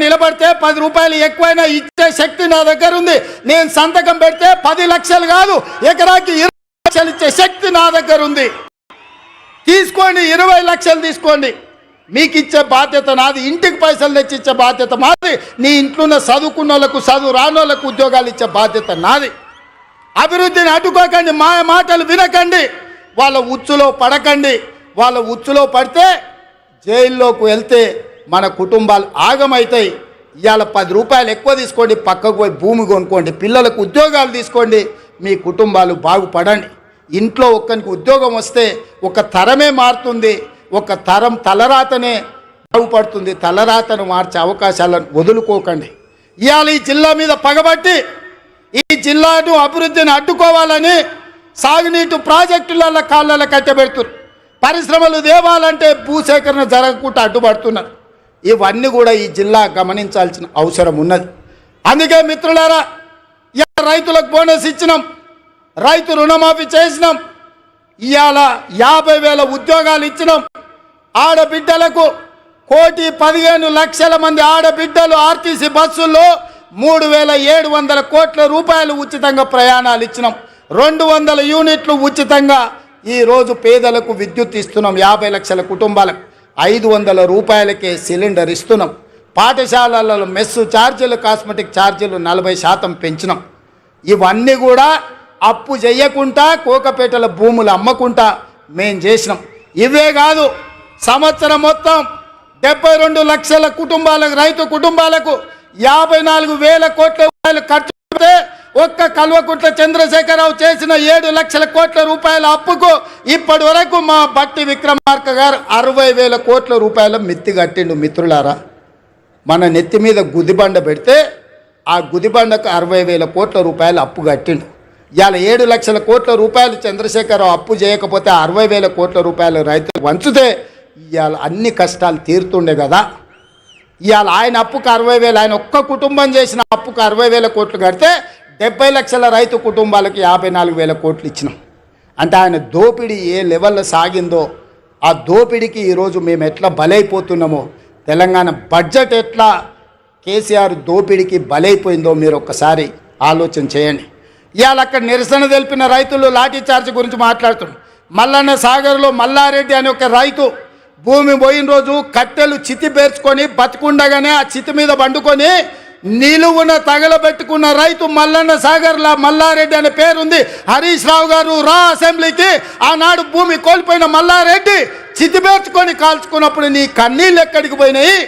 నిలబడితే 10 రూపాయలు ఎక్కువైనా ఇచ్చే శక్తి నా దగ్గర ఉంది. నేను సంతకం పెడితే 10 లక్షలు కాదు, ఎకరాకి 20 లక్షలు ఇచ్చే శక్తి నా దగ్గర ఉంది. తీసుకోండి, 20 లక్షలు తీసుకోండి. మీకు ఇచ్చే బాధ్యత నాది. ఇంటికి పైసలు తెచ్చి ఇచ్చే బాధ్యత మాది. నీ ఇంట్లో ఉన్న చదువుకున్న వాళ్ళకు, చదువు రానోళ్ళకు ఉద్యోగాలు ఇచ్చే బాధ్యత నాది. అభివృద్ధిని అడ్డుకోకండి, మా మాటలు వినకండి, వాళ్ళ ఉచ్చులో పడకండి. వాళ్ళ ఉచ్చులో పడితే జైల్లోకి వెళ్తే మన కుటుంబాలు ఆగమవుతాయి. ఇవాళ 10 రూపాయలు ఎక్కువ తీసుకోండి, పక్కకు పోయి భూమి కొనుక్కోండి, పిల్లలకు ఉద్యోగాలు తీసుకోండి, మీ కుటుంబాలు బాగుపడండి. ఇంట్లో ఒక్కరికి ఉద్యోగం వస్తే ఒక తరమే మారుతుంది, ఒక తరం తలరాతనే బాగుపడుతుంది. తలరాతను మార్చే అవకాశాలను వదులుకోకండి. ఇవాళ ఈ జిల్లా మీద పగబట్టి ఈ జిల్లాను అభివృద్ధిని అడ్డుకోవాలని సాగునీటి ప్రాజెక్టుల కాళ్ళ కట్టబెడుతున్నారు. పరిశ్రమలు దేవాలంటే భూసేకరణ జరగకుండా అడ్డుపడుతున్నారు. ఇవన్నీ కూడా ఈ జిల్లా గమనించాల్సిన అవసరం ఉన్నది. అందుకే మిత్రులారా, రైతులకు బోనస్ ఇచ్చినాం, రైతు రుణమాఫీ చేసినాం, ఇవాళ 50,000 ఉద్యోగాలు ఇచ్చినాం. ఆడబిడ్డలకు 1,15,00,000 మంది ఆడబిడ్డలు ఆర్టీసీ బస్సుల్లో 3,700 కోట్ల రూపాయలు ఉచితంగా ప్రయాణాలు ఇచ్చినాం. 200 యూనిట్లు ఉచితంగా ఈరోజు పేదలకు విద్యుత్ ఇస్తున్నాం. 50 లక్షల కుటుంబాలకు 500 రూపాయలకే సిలిండర్ ఇస్తున్నాం. పాఠశాలలలో మెస్సు ఛార్జీలు, కాస్మెటిక్ ఛార్జీలు 40% పెంచినాం. ఇవన్నీ కూడా అప్పు చేయకుండా, కోకపేటల భూములు అమ్మకుండా మేం చేసినాం. ఇవే కాదు, సంవత్సరం మొత్తం 72 లక్షల కుటుంబాలకు, రైతు కుటుంబాలకు 54,000 కోట్ల రూపాయలు ఖర్చు పెడితే ఒక్క కల్వకుంట్ల చంద్రశేఖరరావు చేసిన 7 లక్షల కోట్ల రూపాయల అప్పుకు ఇప్పటి వరకు మా బట్టి విక్రమార్క గారు 60,000 కోట్ల రూపాయల మిత్తి కట్టిండు. మిత్రులారా, మన నెత్తి మీద గుదిబండ పెడితే ఆ గుదిబండకు 60,000 కోట్ల రూపాయలు అప్పు కట్టిండు. ఇవాళ 7 లక్షల కోట్ల రూపాయలు చంద్రశేఖరరావు అప్పు చేయకపోతే 60,000 కోట్ల రూపాయలు రైతులు వంచితే ఇవాళ అన్ని కష్టాలు తీరుతుండే కదా. ఇవాళ ఆయన అప్పుకు 60,000, ఆయన ఒక్క కుటుంబం చేసిన అప్పుకు 60,000 కోట్లు కడితే 70 లక్షల రైతు కుటుంబాలకు 54,000 కోట్లు ఇచ్చినాం. అంటే ఆయన దోపిడీ ఏ లెవెల్లో సాగిందో, ఆ దోపిడీకి ఈరోజు మేము ఎట్లా బలైపోతున్నామో, తెలంగాణ బడ్జెట్ ఎట్లా కేసీఆర్ దోపిడీకి బలైపోయిందో మీరు ఒక్కసారి ఆలోచన చేయండి. ఇవాళ అక్కడ నిరసన తెలిపిన రైతులు లాఠీ చార్జ్ గురించి మాట్లాడుతున్నారు. మల్లన్న సాగర్లో మల్లారెడ్డి అనే ఒక రైతు భూమి పోయిన రోజు కట్టెలు చితి పేర్చుకొని బతుకుండగానే ఆ చితి మీద పండుకొని నిలువున తగలబెట్టుకున్న రైతు మల్లన్న సాగర్లా మల్లారెడ్డి అనే పేరుంది. హరీష్ రావు గారు రా అసెంబ్లీకి. ఆనాడు భూమి కోల్పోయిన మల్లారెడ్డి చితి పేర్చుకొని కాల్చుకున్నప్పుడు నీ కన్నీళ్ళు ఎక్కడికి పోయినాయి?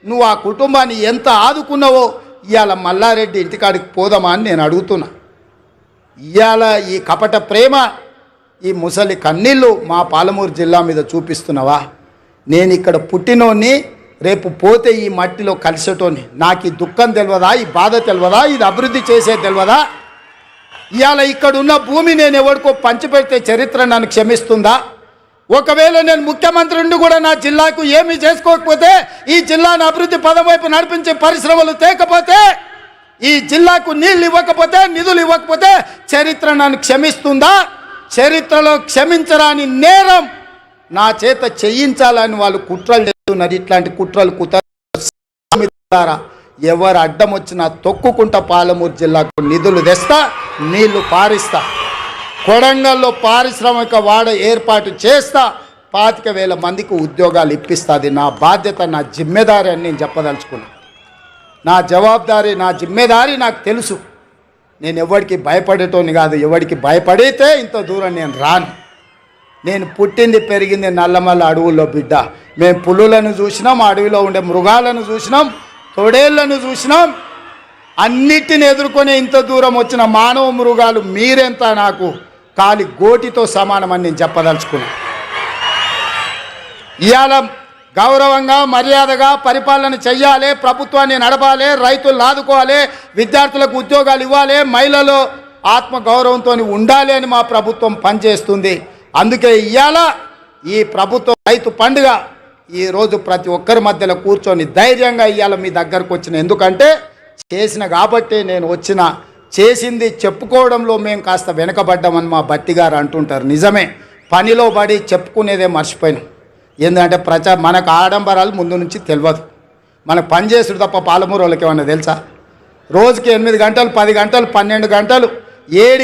నువ్వు ఆ కుటుంబాన్ని ఎంత ఆదుకున్నావో ఇవాళ మల్లారెడ్డి ఇంటికాడికి పోదామా అని నేను అడుగుతున్నా. ఇవాళ ఈ కపట ప్రేమ, ఈ ముసలి కన్నీళ్ళు మా పాలమూరు జిల్లా మీద చూపిస్తున్నావా? నేను ఇక్కడ పుట్టినోని, రేపు పోతే ఈ మట్టిలో కలిసేటోని. నాకు ఈ దుఃఖం తెలియదా? ఈ బాధ తెలియదా? ఇది అభివృద్ధి చేసే తెలియదా? ఇవాళ ఇక్కడున్న భూమి నేను ఎవరికో పంచిపెడితే చరిత్ర నన్ను క్షమిస్తుందా? ఒకవేళ నేను ముఖ్యమంత్రి నుండి కూడా నా జిల్లాకు ఏమీ చేసుకోకపోతే, ఈ జిల్లాను అభివృద్ధి పదం వైపు నడిపించే పరిశ్రమలు తేకపోతే, ఈ జిల్లాకు నీళ్ళు ఇవ్వకపోతే, నిధులు ఇవ్వకపోతే చరిత్ర నన్ను క్షమిస్తుందా? చరిత్రలో క్షమించరాని నేరం నా చేత చేయించాలని వాళ్ళు కుట్రలు చేస్తున్నారు. ఇట్లాంటి కుట్రలు కుతారా ఎవరు అడ్డం వచ్చినా తొక్కుకుంటా పాలమూరు జిల్లాకు నిధులు తెస్తా, నీళ్లు పారిస్తా, కొడంగల్లో పారిశ్రామిక వాడ ఏర్పాటు చేస్తా, 25,000 మందికి ఉద్యోగాలు ఇప్పిస్తుంది. నా బాధ్యత, నా జిమ్మెదారి అని నేను చెప్పదలుచుకున్నా. నా జవాబుదారీ, నా జిమ్మెదారి నాకు తెలుసు. నేను ఎవరికి భయపడేటోని కాదు. ఎవరికి భయపడితే ఇంత దూరం నేను రాను. నేను పుట్టింది పెరిగింది నల్లమల్ల అడవుల్లో బిడ్డ. మేము పులులను చూసినాం, అడవిలో ఉండే మృగాలను చూసినాం, తొడేళ్లను చూసినాం. అన్నిటిని ఎదుర్కొని ఇంత దూరం వచ్చిన మానవ మృగాలు మీరెంత నాకు కాలి గోటితో సమానమని నేను చెప్పదలుచుకున్నాను. ఇవాళ గౌరవంగా మర్యాదగా పరిపాలన చెయ్యాలి, ప్రభుత్వాన్ని నడపాలి, రైతులు ఆదుకోవాలి, విద్యార్థులకు ఉద్యోగాలు ఇవ్వాలి, మహిళలు ఆత్మగౌరవంతో ఉండాలి అని మా ప్రభుత్వం పనిచేస్తుంది. అందుకే ఇవాళ ఈ ప్రభుత్వం రైతు పండుగ ఈరోజు ప్రతి ఒక్కరి మధ్యలో కూర్చొని ధైర్యంగా ఇవాళ మీ దగ్గరకు వచ్చిన. ఎందుకంటే చేసిన కాబట్టి నేను వచ్చిన. చేసింది చెప్పుకోవడంలో మేము కాస్త వెనకబడ్డామని మా బట్టి గారు అంటుంటారు. నిజమే, పనిలో పడి చెప్పుకునేదే మర్చిపోయినాం. ఏంటంటే మనకు ఆడంబరాలు ముందు నుంచి తెలియదు. మనకు పనిచేసుడు తప్ప పాలమూరు వాళ్ళకి ఏమన్నా తెలుసా? రోజుకి 8 గంటలు 10 గంటలు 12 గంటలు 7